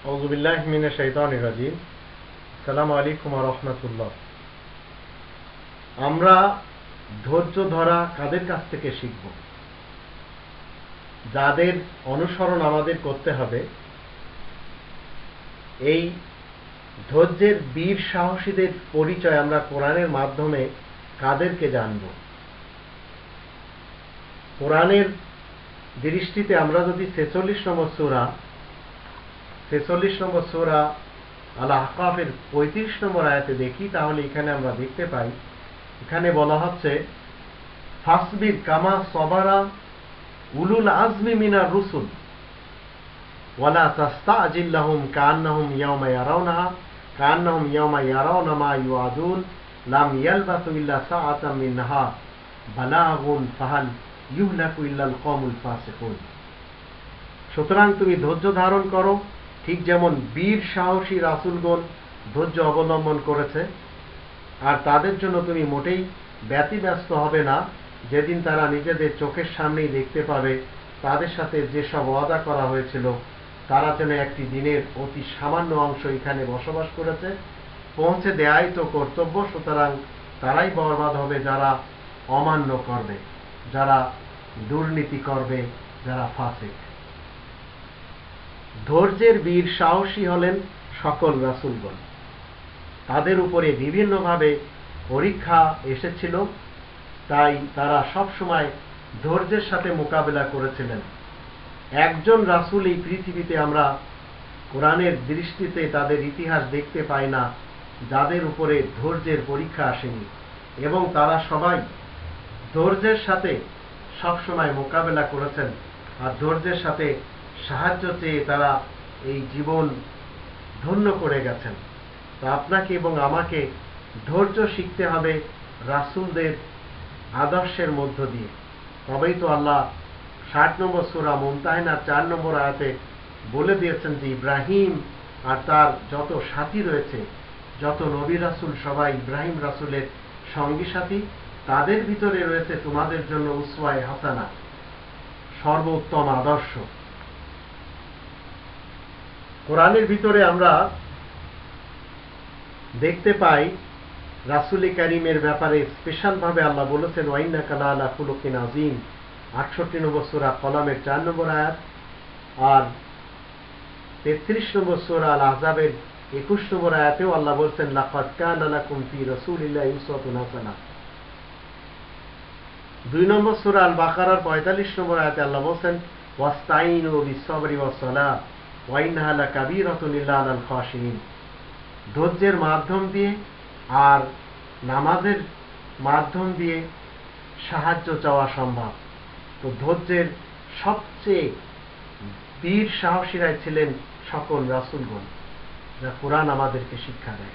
আউযুবিল্লাহি মিনাশ শাইতানির রাজিম। আসসালামু আলাইকুম ওয়া রাহমাতুল্লাহ। আমরা ধৈর্য ধরা কাদের কাছ থেকে শিখব? যাদের অনুসরণ আমাদের করতে হবে, এই ধৈর্যের বীর সাহসীদের পরিচয় আমরা কোরআনের মাধ্যমে কাদেরকে জানব? কোরআনের দৃষ্টিতে আমরা যদি 46 নম্বর সূরা আল আহকাফের 35 নম্বর আয়াতে দেখি, তাহলে এখানে আমরা দেখতে পাই, এখানে বলা হচ্ছে, ফাসবির কামা সবারা উলুল আজমি মিনার রুসুল ওয়ালা তাস্তাজিল লাহুম কান্নাহুম ইয়াওমা ইয়ারাউনা মা ইউআদুন লাম ইয়ালবাসু ইল্লা সাআতাম মিন নাহার বালাগুন ফাহাল ইউহলাকু ইল্লাল কওমুল ফাসিকুন। সুতরাং তুমি ধৈর্য ধারণ করো, ঠিক যেমন বীর সাহসী রাসূলগণ ধৈর্য অবলম্বন করেছে। আর তাদের জন্য তুমি মোটেই ব্যতিব্যস্ত হবে না, যেদিন তারা নিজেদের চোখের সামনেই দেখতে পাবে তাদের সাথে যেসব ওয়াদা করা হয়েছিল, তারা যেন একটি দিনের অতি সামান্য অংশ এখানে বসবাস করেছে। পৌঁছে দেয়াই তো কর্তব্য। সুতরাং তারাই বরবাদ হবে যারা অমান্য করবে, যারা দুর্নীতি করবে, যারা ফাসিক। ধৈর্যের বীর সাহসী হলেন সকল রাসূলগণ। তাদের উপরে বিভিন্নভাবে পরীক্ষা এসেছিল, তাই তারা সবসময় ধৈর্যের সাথে মোকাবেলা করেছিলেন। একজন রাসূল এই পৃথিবীতে আমরা কোরআনের দৃষ্টিতে তাদের ইতিহাস দেখতে পাই না যাদের উপরে ধৈর্যের পরীক্ষা আসেনি, এবং তারা সবাই ধৈর্যের সাথে সবসময় মোকাবেলা করেছেন। আর ধৈর্যের সাথে সাহায্য চেয়ে তারা এই জীবন ধন্য করে গেছেন। তা আপনাকে এবং আমাকে ধৈর্য শিখতে হবে রাসূলদের আদর্শের মধ্য দিয়ে। তবেই তো আল্লাহ 60 নম্বর সূরা মুমতাহিনার 4 নম্বর আয়াতে বলে দিয়েছেন যে ইব্রাহিম আর তার যত সাথী রয়েছে, যত নবী রাসূল, সবাই ইব্রাহিম রাসূলের সঙ্গী সাথী। তাদের ভিতরে রয়েছে তোমাদের জন্য উসওয়ায়ে হাসানা, সর্বোত্তম আদর্শ। কোরআনের ভিতরে আমরা দেখতে পাই রাসূল কারীমের ব্যাপারে স্পেশাল ভাবে আল্লাহ বলেছেন, ওয়াইন্নাকা লাআলা খুলুকিন আযীম, 68 নম্বর সূরা কলামের 4 নম্বর আয়াত। আর 33 নম্বর সূরা আল আহজাবের 21 নম্বর আয়াতেও আল্লাহ বলছেন, লাকাদ কানা লাকুম ফি রাসূলিল্লাহি উসওয়াতুন হাসানাহ। 2 নম্বর সূরা আল বাকারার 45 নম্বর আয়াতে আল্লাহ বলছেন, ওয়াস্তাইনু বিস-সাবরি ওয়াস-সালাহ ওয়া ইন্নাহা লাকাবীরাতুন ইল্লা আলাল খাশিঈন। ধৈর্যের মাধ্যম দিয়ে আর নামাজের মাধ্যম দিয়ে সাহায্য চাওয়া সম্ভব। তো ধৈর্যের সবচেয়ে বীর সাহসীরাই ছিলেন সকল রাসূলগণ, যা কোরআন আমাদেরকে শিক্ষা দেয়।